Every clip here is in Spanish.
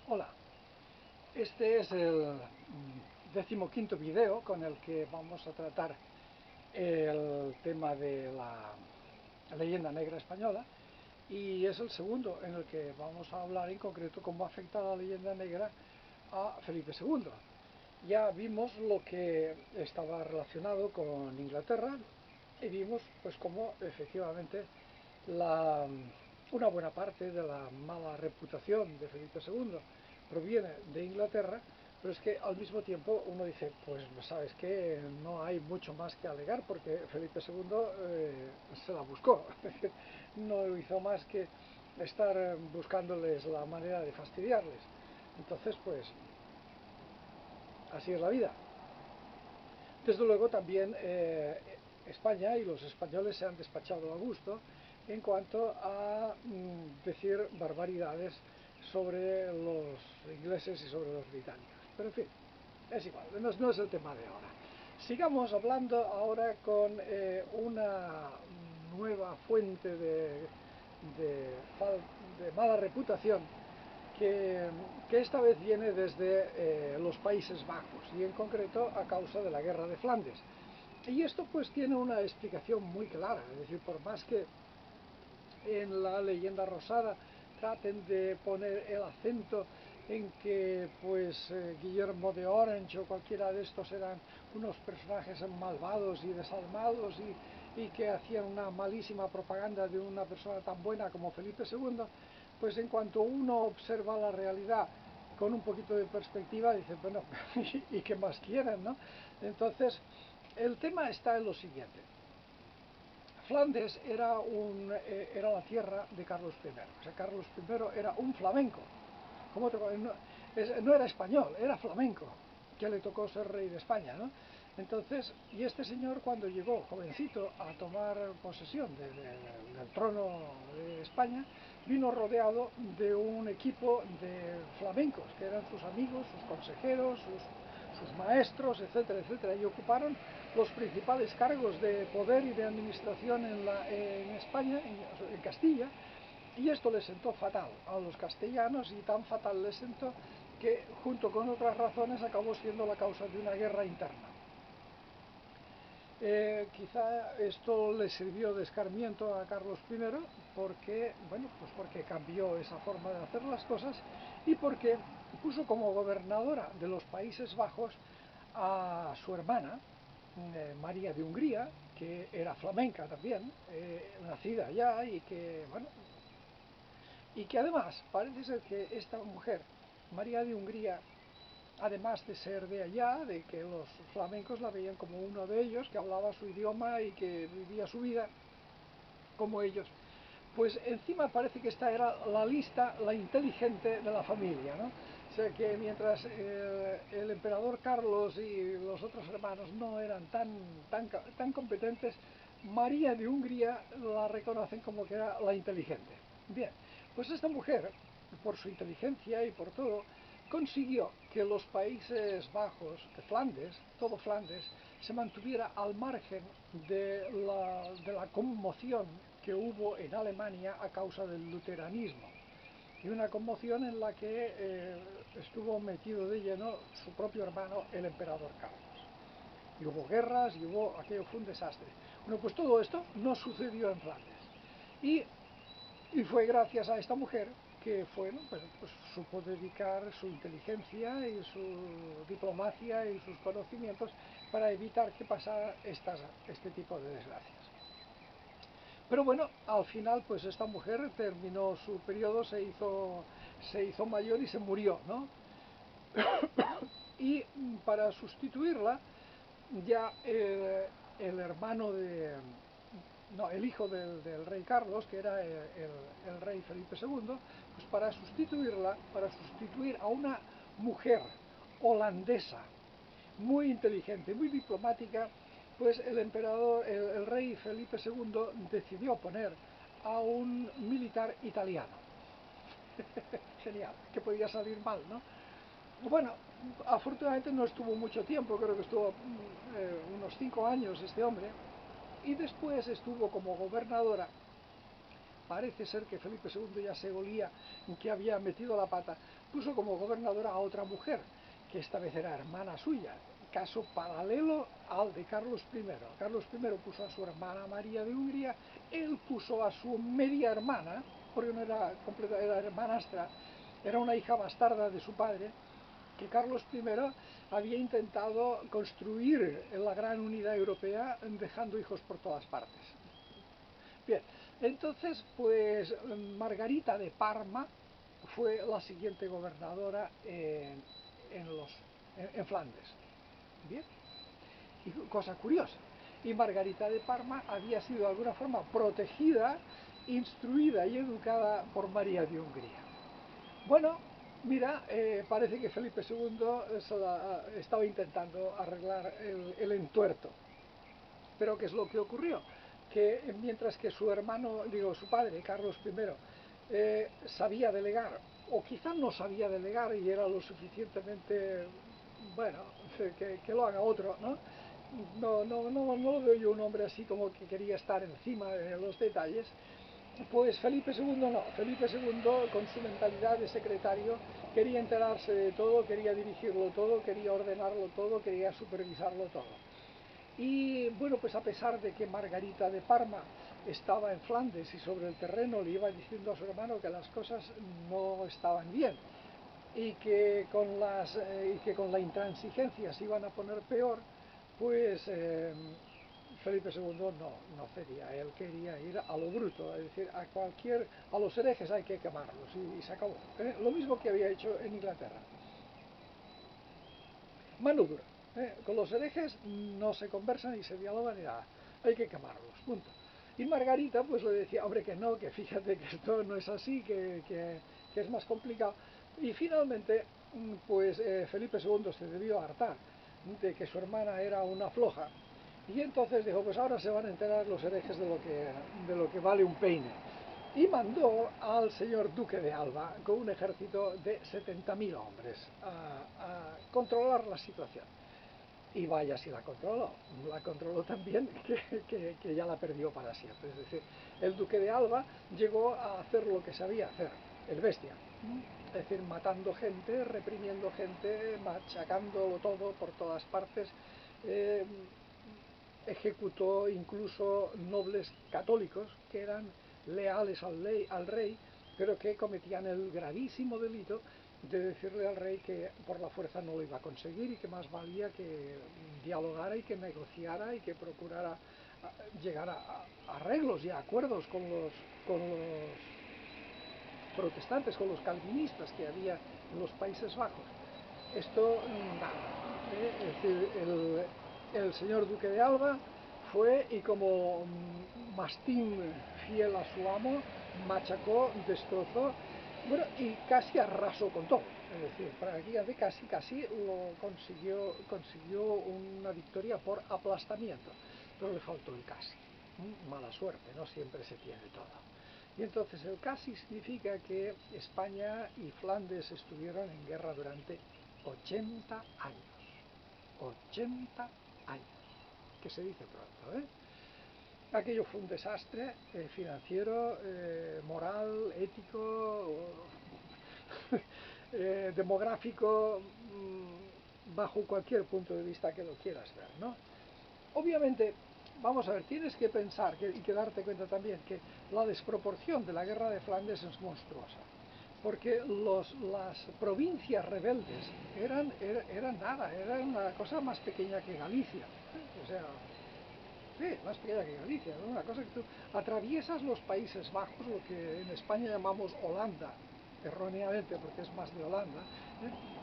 Hola, este es el 15º video con el que vamos a tratar el tema de la leyenda negra española, y es el segundo en el que vamos a hablar en concreto cómo afecta la leyenda negra a Felipe II. Ya vimos lo que estaba relacionado con Inglaterra y vimos pues cómo efectivamente una buena parte de la mala reputación de Felipe II proviene de Inglaterra, pero es que al mismo tiempo uno dice, pues sabes que no hay mucho más que alegar porque Felipe II se la buscó, no hizo más que estar buscándoles la manera de fastidiarles. Entonces, pues así es la vida. Desde luego también España y los españoles se han despachado a gusto en cuanto a decir barbaridades sobre los ingleses y sobre los británicos. Pero en fin, es igual, no es el tema de ahora. Sigamos hablando ahora con una nueva fuente de mala reputación que, que esta vez viene desde los Países Bajos y en concreto a causa de la guerra de Flandes. Y esto pues tiene una explicación muy clara, es decir, por más que en la leyenda rosada traten de poner el acento en que pues Guillermo de Orange o cualquiera de estos eran unos personajes malvados y desalmados y que hacían una malísima propaganda de una persona tan buena como Felipe II, pues en cuanto uno observa la realidad con un poquito de perspectiva dice, bueno, ¿y qué más quieren, no? Entonces, el tema está en lo siguiente. Flandes era la tierra de Carlos I. O sea, Carlos I era un flamenco. No era español, era flamenco, que le tocó ser rey de España, ¿no? Entonces, y este señor cuando llegó, jovencito, a tomar posesión del trono de España, vino rodeado de un equipo de flamencos, que eran sus amigos, sus consejeros, sus maestros, etcétera, etcétera, y ocuparon los principales cargos de poder y de administración en España, en Castilla, y esto les sentó fatal a los castellanos, y tan fatal les sentó que, junto con otras razones, acabó siendo la causa de una guerra interna. Quizá esto le sirvió de escarmiento a Carlos I porque, bueno, pues porque cambió esa forma de hacer las cosas y porque puso como gobernadora de los Países Bajos a su hermana, María de Hungría, que era flamenca también, nacida allá y que, bueno, y que además parece ser que esta mujer, María de Hungría, además de ser de allá, de que los flamencos la veían como uno de ellos, que hablaba su idioma y que vivía su vida como ellos, pues encima parece que esta era la lista, la inteligente de la familia, ¿no? O sea que mientras el emperador Carlos y los otros hermanos no eran tan competentes, María de Hungría la reconocen como que era la inteligente. Bien, pues esta mujer, por su inteligencia y por todo, consiguió que los Países Bajos, de Flandes, todo Flandes, se mantuviera al margen de la conmoción que hubo en Alemania a causa del luteranismo, y una conmoción en la que estuvo metido de lleno su propio hermano, el emperador Carlos. Y hubo guerras y aquello fue un desastre. Bueno, pues todo esto no sucedió en Flandes. Y y fue gracias a esta mujer que pues supo dedicar su inteligencia y su diplomacia y sus conocimientos para evitar que pasara este tipo de desgracias. Pero bueno, al final pues esta mujer terminó su periodo, se hizo mayor y se murió, ¿no? Y para sustituirla, ya el hermano no, el hijo del rey Carlos, que era el rey Felipe II, pues para sustituirla, para sustituir a una mujer holandesa, muy inteligente, muy diplomática, pues el emperador, el rey Felipe II decidió poner a un militar italiano. Genial, que podía salir mal, ¿no? Bueno, afortunadamente no estuvo mucho tiempo, creo que estuvo unos 5 años este hombre, y después estuvo como gobernadora parece ser que Felipe II ya se olía que había metido la pata, puso como gobernadora a otra mujer, que esta vez era hermana suya, caso paralelo al de Carlos I. Carlos I puso a su hermana María de Hungría, él puso a su media hermana, porque no era completa, era hermanastra, era una hija bastarda de su padre, que Carlos I había intentado construir la gran unidad europea dejando hijos por todas partes. Bien, entonces pues Margarita de Parma fue la siguiente gobernadora en Flandes. Bien, y cosa curiosa, y Margarita de Parma había sido de alguna forma protegida, instruida y educada por María de Hungría. Bueno, mira, parece que Felipe II estaba intentando arreglar el entuerto. Pero ¿qué es lo que ocurrió? Que mientras que su hermano, digo, su padre, Carlos I, sabía delegar, o quizá no sabía delegar y era lo suficientemente, bueno, que lo haga otro, ¿no? No lo veo yo un hombre así como que quería estar encima de los detalles. Pues Felipe II no, Felipe II con su mentalidad de secretario quería enterarse de todo, quería dirigirlo todo, quería ordenarlo todo, quería supervisarlo todo. Y bueno, pues a pesar de que Margarita de Parma estaba en Flandes y sobre el terreno le iba diciendo a su hermano que las cosas no estaban bien y que con la intransigencia se iban a poner peor, pues Felipe II no cedía, él quería ir a lo bruto, es decir, a los herejes hay que quemarlos y se acabó. Lo mismo que había hecho en Inglaterra. Mano dura. Con los herejes no se conversa ni se dialoga ni nada, hay que quemarlos, punto. Y Margarita pues le decía, hombre, que no, que fíjate que esto no es así, que es más complicado. Y finalmente, pues Felipe II se debió hartar de que su hermana era una floja, y entonces dijo, pues ahora se van a enterar los herejes de lo que vale un peine. Y mandó al señor Duque de Alba con un ejército de 70.000 hombres a controlar la situación. Y vaya si la controló también que ya la perdió para siempre. Es decir, el Duque de Alba llegó a hacer lo que sabía hacer, el bestia. Es decir, matando gente, reprimiendo gente, machacándolo todo por todas partes. Ejecutó incluso nobles católicos que eran leales al rey, pero que cometían el gravísimo delito de decirle al rey que por la fuerza no lo iba a conseguir y que más valía que dialogara y que negociara y que procurara llegar a arreglos y a acuerdos con los protestantes, con los calvinistas que había en los Países Bajos. Esto, nada. Es decir, el señor Duque de Alba fue y como mastín fiel a su amo, machacó, destrozó, bueno, y casi arrasó con todo. Es decir, prácticamente casi lo consiguió una victoria por aplastamiento, pero le faltó el casi. Mala suerte, no siempre se tiene todo. Y entonces el casi significa que España y Flandes estuvieron en guerra durante 80 años. 80 años, que se dice pronto, ¿eh? Aquello fue un desastre financiero, moral, ético, demográfico, bajo cualquier punto de vista que lo quieras ver, ¿no? Obviamente, vamos a ver, tienes que pensar y que darte cuenta también que la desproporción de la guerra de Flandes es monstruosa, porque las provincias rebeldes eran nada, eran una cosa más pequeña que Galicia, o sea, sí, más pequeña que Galicia, ¿no? Una cosa que tú atraviesas los Países Bajos, lo que en España llamamos Holanda, erróneamente porque es más de Holanda,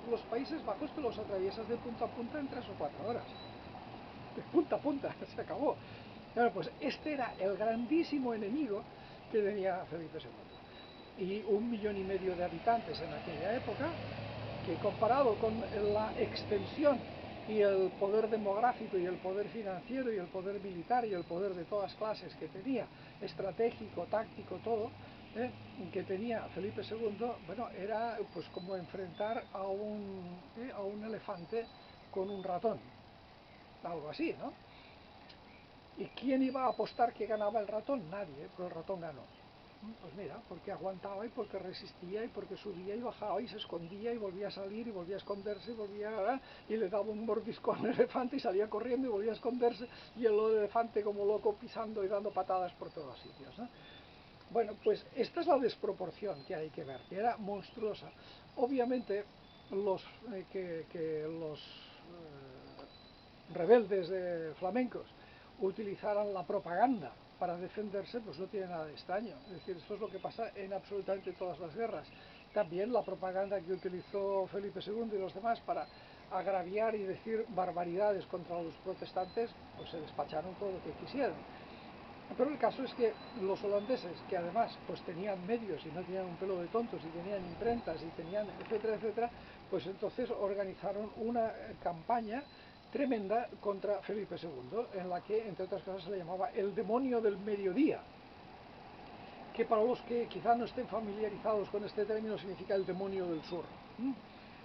los Países Bajos te los atraviesas de punta a punta en 3 o 4 horas. De punta a punta, se acabó. Bueno, pues este era el grandísimo enemigo que tenía Felipe II. Y 1,5 millones de habitantes en aquella época, que comparado con la extensión y el poder demográfico y el poder financiero y el poder militar y el poder de todas clases que tenía, estratégico, táctico, todo, que tenía Felipe II, bueno, era pues como enfrentar a un elefante con un ratón, algo así, ¿no? ¿Y quién iba a apostar que ganaba el ratón? Nadie, pero el ratón ganó. Pues mira, porque aguantaba y porque resistía y porque subía y bajaba y se escondía y volvía a salir y volvía a esconderse y volvía y le daba un mordisco al elefante y salía corriendo y volvía a esconderse y el elefante como loco pisando y dando patadas por todos sitios, ¿no? Bueno, pues esta es la desproporción que hay que ver, que era monstruosa. Obviamente los que los rebeldes flamencos utilizaran la propaganda para defenderse, pues no tiene nada de extraño. Es decir, esto es lo que pasa en absolutamente todas las guerras. También la propaganda que utilizó Felipe II y los demás para agraviar y decir barbaridades contra los protestantes, pues se despacharon todo lo que quisieron. Pero el caso es que los holandeses, que además pues tenían medios y no tenían un pelo de tontos y tenían imprentas y tenían etcétera, etcétera, pues entonces organizaron una campaña tremenda contra Felipe II, en la que, entre otras cosas, se le llamaba el demonio del mediodía, que para los que quizá no estén familiarizados con este término significa el demonio del sur.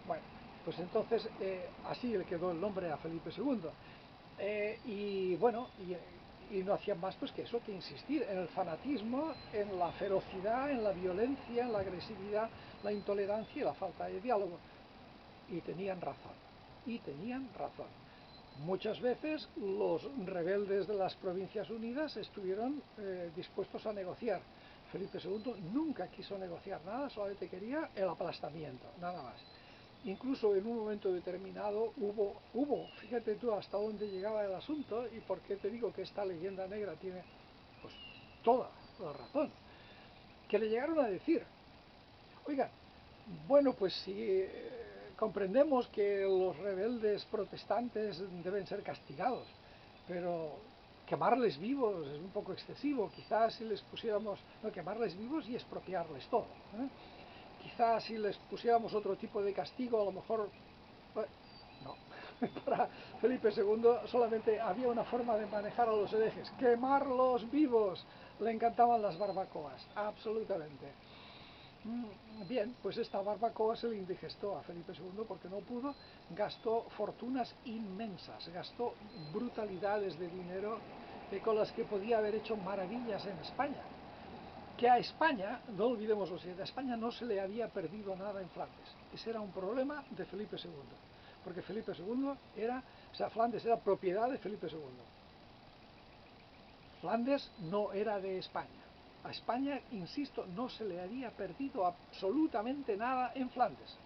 Bueno, pues entonces así le quedó el nombre a Felipe II. Y bueno, y no hacían más pues que eso, que insistir en el fanatismo, en la ferocidad, en la violencia, en la agresividad, la intolerancia y la falta de diálogo. Y tenían razón, y tenían razón. Muchas veces los rebeldes de las Provincias Unidas estuvieron dispuestos a negociar. Felipe II nunca quiso negociar nada, solamente quería el aplastamiento, nada más. Incluso en un momento determinado fíjate tú hasta dónde llegaba el asunto y por qué te digo que esta leyenda negra tiene pues toda la razón, que le llegaron a decir, oiga, bueno, pues si comprendemos que los rebeldes protestantes deben ser castigados, pero quemarles vivos es un poco excesivo, quizás si les pusiéramos, no, quemarles vivos y expropiarles todo, ¿eh? Quizás si les pusiéramos otro tipo de castigo, a lo mejor... Bueno, no. Para Felipe II solamente había una forma de manejar a los herejes, quemarlos vivos. Le encantaban las barbacoas, absolutamente. Bien, pues esta barbacoa se le indigestó a Felipe II porque no pudo, gastó fortunas inmensas, gastó brutalidades de dinero con las que podía haber hecho maravillas en España. Que a España, no olvidemos lo siguiente, a España no se le había perdido nada en Flandes. Ese era un problema de Felipe II, porque Felipe II era, o sea, Flandes era propiedad de Felipe II. Flandes no era de España. A España, insisto, no se le había perdido absolutamente nada en Flandes.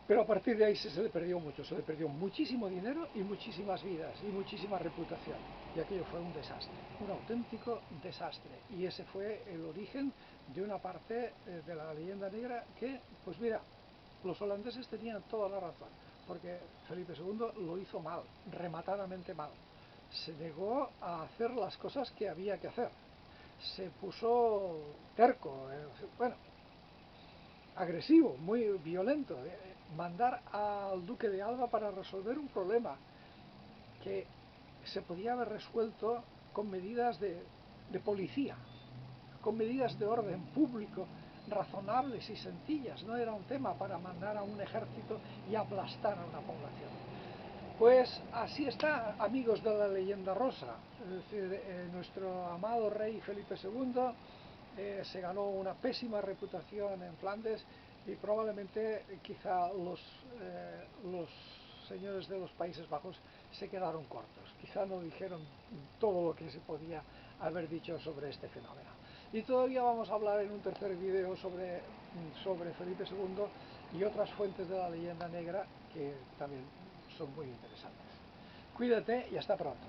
Pero a partir de ahí se le perdió mucho, se le perdió muchísimo dinero y muchísimas vidas y muchísima reputación. Y aquello fue un desastre, un auténtico desastre. Y ese fue el origen de una parte de la leyenda negra que, pues mira, los holandeses tenían toda la razón, porque Felipe II lo hizo mal, rematadamente mal. Se negó a hacer las cosas que había que hacer. Se puso terco, bueno, agresivo, muy violento, mandar al duque de Alba para resolver un problema que se podía haber resuelto con medidas de policía, con medidas de orden público razonables y sencillas. No era un tema para mandar a un ejército y aplastar a una población. Pues así está, amigos de la leyenda rosa. Es decir, nuestro amado rey Felipe II se ganó una pésima reputación en Flandes y probablemente quizá los señores de los Países Bajos se quedaron cortos, quizá no dijeron todo lo que se podía haber dicho sobre este fenómeno. Y todavía vamos a hablar en un tercer video sobre Felipe II y otras fuentes de la leyenda negra que también son muy interesantes. Cuídate y hasta pronto.